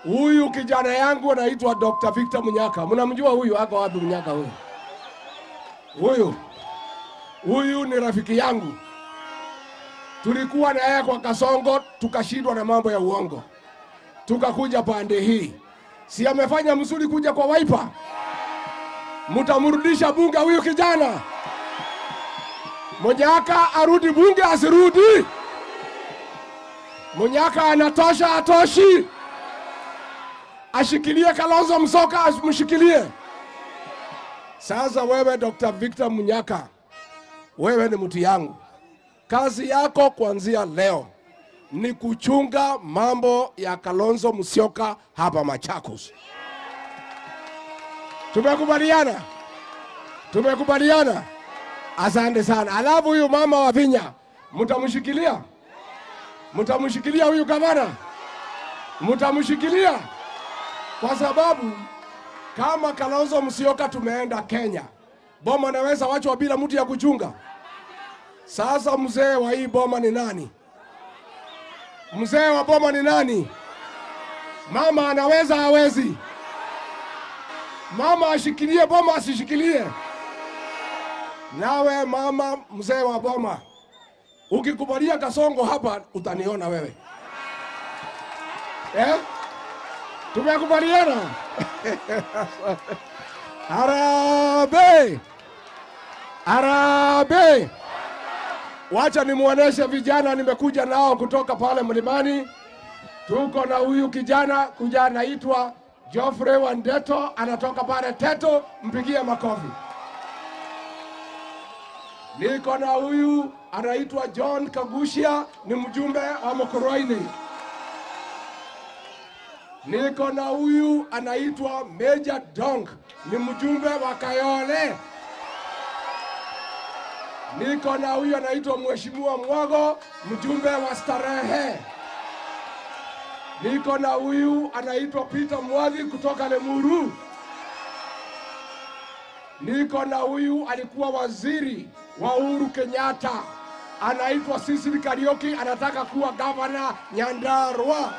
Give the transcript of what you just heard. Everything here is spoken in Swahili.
Huyu kijana yangu anaitwa Dr. Victor Munyaka. Mnamjua huyu? Ako wapi Munyaka huyu? Huyu ni rafiki yangu. Tulikuwa na yeye kwa Kasongo, tukashindwa na mambo ya uongo. Tukakuja pande hii. Si amefanya mzuri kuja kwa Wiper? Mtamrudisha bunge huyu kijana? Munyaka arudi bunge asirudi? Munyaka anatosha atoshi? Ashikilie Kalonzo Musyoka asimshikilie? Sasa wewe Dr. Victor Munyaka, wewe ni mtu yangu. Kazi yako kuanzia leo ni kuchunga mambo ya Kalonzo Musyoka hapa Machakos. Tumekubaliana? Tumekubaliana? Asante sana. Alafu huyu mama wa Vinya, mtamshikilia? Mtamshikilia huyu gavana? Mtamshikilia? Kwa sababu kama Kalonzo Musyoka tumeenda Kenya, boma naweza wachwa bila mtu ya kuchunga. Sasa mzee wa hii boma ni nani? Mzee wa boma ni nani? Mama anaweza hawezi? Mama ashikilie boma asishikilie? Nawe mama mzee wa boma, ukikubalia Kasongo hapa utaniona wewe. Tumekubaliana? Harambee! Harambee! Wacha nimuoneshe vijana nimekuja nao kutoka pale mlimani. Tuko na huyu kijana anaitwa Geoffrey Wandeto, anatoka pale Teto, mpigie makofi. Niko na huyu anaitwa John Kagushia, ni mjumbe wa Mokoroini. Niko na huyu anaitwa Major Dong, ni mjumbe wa Kayole. Niko na huyu anaitwa Mheshimiwa Mwago, mjumbe wa Starehe. Niko na huyu anaitwa Peter Mwadhi kutoka Lemuru. Niko na huyu alikuwa waziri wa Uhuru Kenyatta, anaitwa Sisiri Kariuki, anataka kuwa gavana Nyandarua.